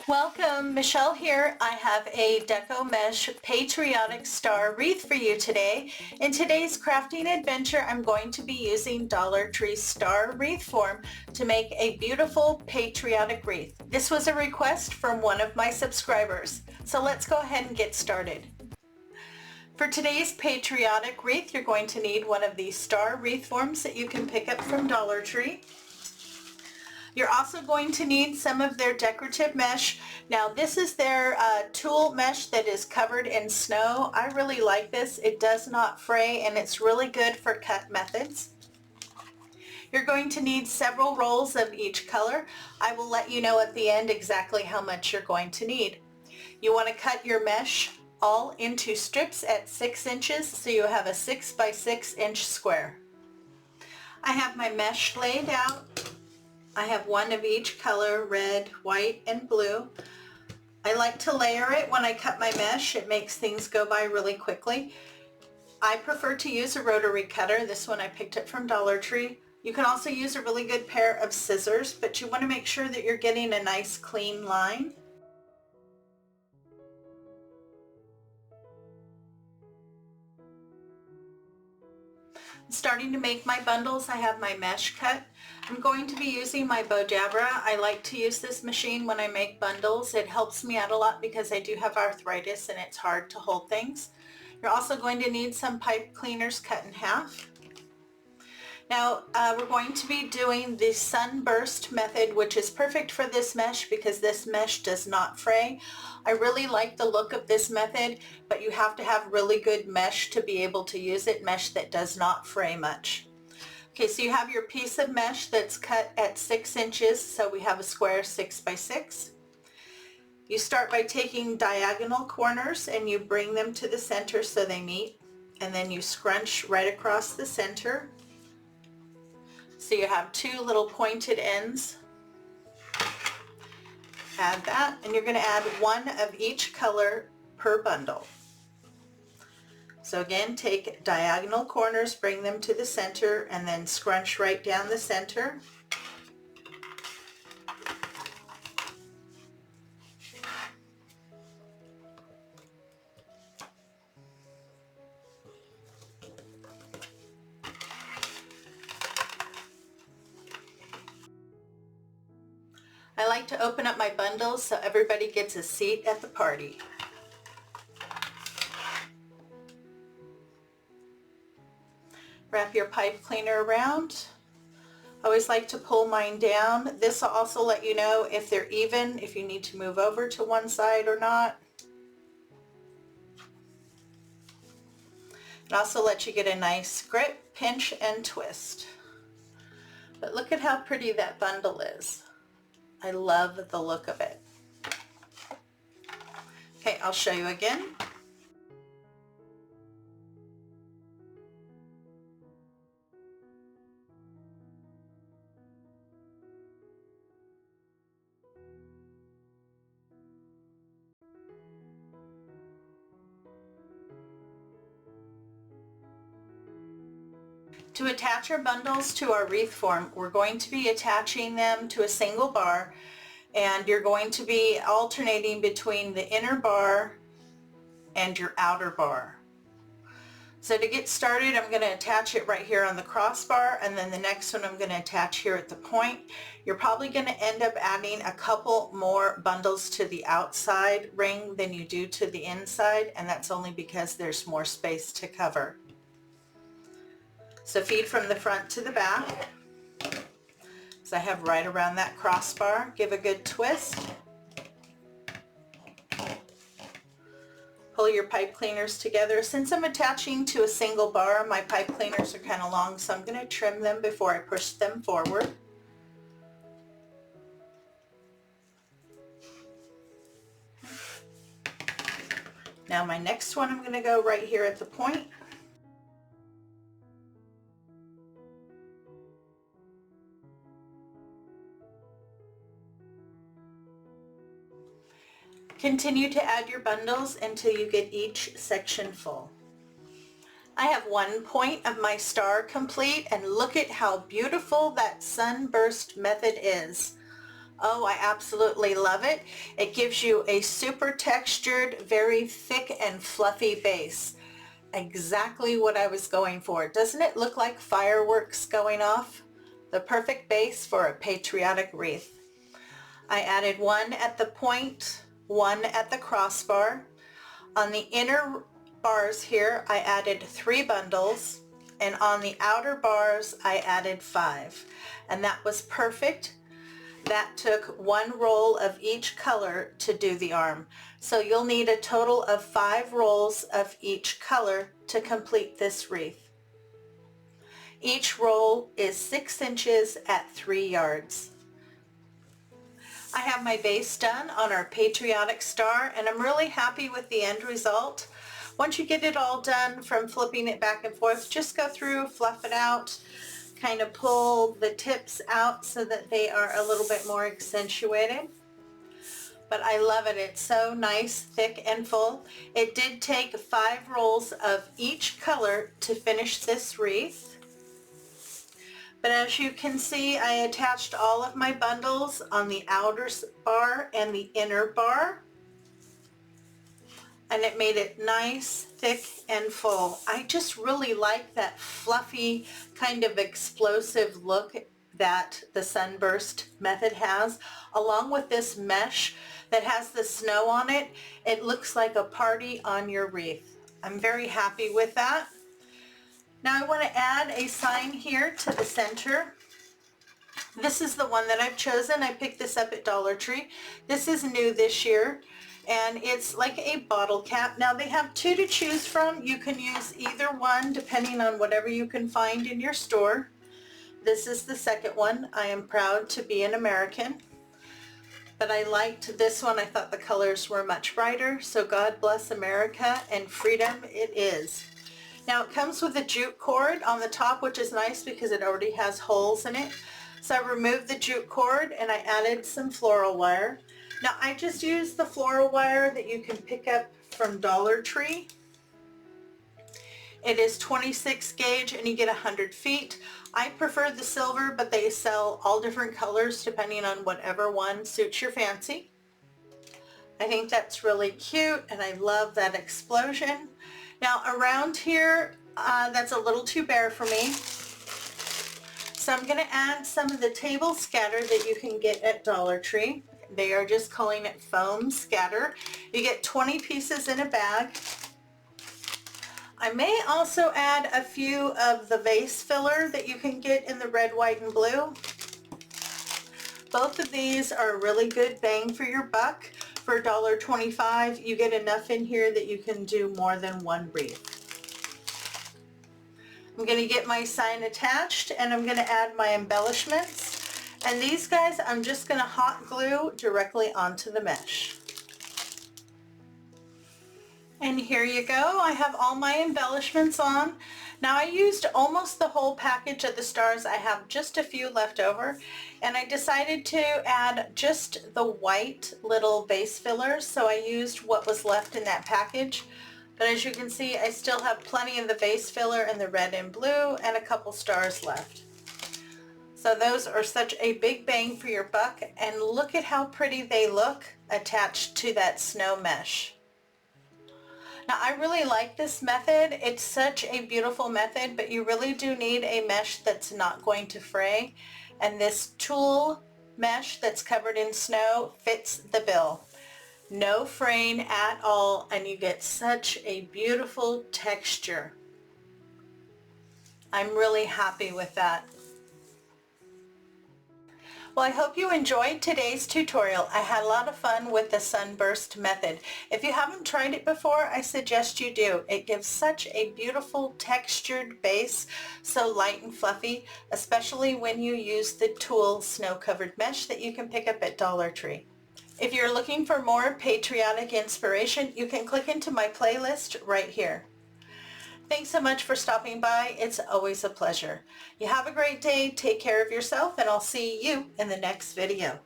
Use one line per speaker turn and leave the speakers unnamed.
Welcome, Michelle here. I have a Deco Mesh Patriotic Star Wreath for you today. In today's crafting adventure, I'm going to be using Dollar Tree Star Wreath form to make a beautiful patriotic wreath. This was a request from one of my subscribers, so let's go ahead and get started. For today's patriotic wreath, you're going to need one of these star wreath forms that you can pick up from Dollar Tree. You're also going to need some of their decorative mesh. Now this is their tulle mesh that is covered in snow. I really like this. It does not fray and it's really good for cut methods. You're going to need several rolls of each color. I will let you know at the end exactly how much you're going to need. You want to cut your mesh all into strips at 6 inches so you have a 6 by 6 inch square. I have my mesh laid out. I have one of each color, red, white, and blue. I like to layer it when I cut my mesh. It makes things go by really quickly. I prefer to use a rotary cutter. This one I picked up from Dollar Tree. You can also use a really good pair of scissors, but you want to make sure that you're getting a nice clean line. I'm starting to make my bundles. I have my mesh cut. I'm going to be using my Bojabra. I like to use this machine when I make bundles. It helps me out a lot because I do have arthritis and it's hard to hold things. You're also going to need some pipe cleaners cut in half. Now we're going to be doing the Sunburst method, which is perfect for this mesh because this mesh does not fray. I really like the look of this method, but you have to have really good mesh to be able to use it, mesh that does not fray much. Okay, so you have your piece of mesh that's cut at 6 inches, so we have a square 6 by 6. You start by taking diagonal corners and you bring them to the center so they meet, and then you scrunch right across the center. So you have two little pointed ends. Add that, and you're going to add one of each color per bundle. So again, take diagonal corners, bring them to the center, and then scrunch right down the center. I like to open up my bundles so everybody gets a seat at the party. Wrap your pipe cleaner around. I always like to pull mine down. This will also let you know if they're even, if you need to move over to one side or not. It also lets you get a nice grip, pinch, and twist. But look at how pretty that bundle is. I love the look of it. Okay, I'll show you again. To attach our bundles to our wreath form, we're going to be attaching them to a single bar, and you're going to be alternating between the inner bar and your outer bar. So to get started, I'm going to attach it right here on the crossbar, and then the next one I'm going to attach here at the point. You're probably going to end up adding a couple more bundles to the outside ring than you do to the inside, and that's only because there's more space to cover. So feed from the front to the back. So I have right around that crossbar. Give a good twist. Pull your pipe cleaners together. Since I'm attaching to a single bar, my pipe cleaners are kind of long, so I'm going to trim them before I push them forward. Now my next one, I'm going to go right here at the point. Continue to add your bundles until you get each section full. I have one point of my star complete, and look at how beautiful that sunburst method is. Oh, I absolutely love it. It gives you a super textured, very thick and fluffy base. Exactly what I was going for. Doesn't it look like fireworks going off? The perfect base for a patriotic wreath. I added one at the point, one at the crossbar. On the inner bars here, I added 3 bundles, and on the outer bars, I added 5. And that was perfect. That took 1 roll of each color to do the arm. So you'll need a total of 5 rolls of each color to complete this wreath. Each roll is 6 inches at 3 yards. I have my base done on our patriotic star, and I'm really happy with the end result. Once you get it all done from flipping it back and forth, just go through, fluff it out, kind of pull the tips out so that they are a little bit more accentuated. But I love it. It's so nice, thick and full. It did take 5 rolls of each color to finish this wreath. But as you can see, I attached all of my bundles on the outer bar and the inner bar. And it made it nice, thick, and full. I just really like that fluffy, kind of explosive look that the Sunburst method has, along with this mesh that has the snow on it. It looks like a party on your wreath. I'm very happy with that. Now I want to add a sign here to the center. This is the one that I've chosen. I picked this up at Dollar Tree. This is new this year, and it's like a bottle cap. Now they have 2 to choose from. You can use either one depending on whatever you can find in your store. This is the second one. I am proud to be an American, but I liked this one. I thought the colors were much brighter, so God bless America and freedom it is. Now it comes with a jute cord on the top, which is nice because it already has holes in it. So I removed the jute cord and I added some floral wire. Now I just used the floral wire that you can pick up from Dollar Tree. It is 26 gauge and you get 100 feet. I prefer the silver, but they sell all different colors depending on whatever one suits your fancy. I think that's really cute, and I love that explosion. Now around here, that's a little too bare for me. So I'm going to add some of the table scatter that you can get at Dollar Tree. They are just calling it foam scatter. You get 20 pieces in a bag. I may also add a few of the vase filler that you can get in the red, white, and blue. Both of these are a really good bang for your buck. For $1.25, you get enough in here that you can do more than one wreath. I'm going to get my sign attached, and I'm going to add my embellishments. And these guys, I'm just going to hot glue directly onto the mesh. And here you go. I have all my embellishments on. Now I used almost the whole package of the stars. I have just a few left over, and I decided to add just the white little base fillers, so I used what was left in that package. But as you can see, I still have plenty of the base filler in the red and blue and a couple stars left. So those are such a big bang for your buck, and look at how pretty they look attached to that snow mesh. Now I really like this method. It's such a beautiful method, but you really do need a mesh that's not going to fray. And this tulle mesh that's covered in snow fits the bill. No fraying at all, and you get such a beautiful texture. I'm really happy with that. Well, I hope you enjoyed today's tutorial. I had a lot of fun with the Sunburst method. If you haven't tried it before, I suggest you do. It gives such a beautiful textured base, so light and fluffy, especially when you use the tulle snow-covered mesh that you can pick up at Dollar Tree. If you're looking for more patriotic inspiration, you can click into my playlist right here. Thanks so much for stopping by. It's always a pleasure. You have a great day. Take care of yourself, and I'll see you in the next video.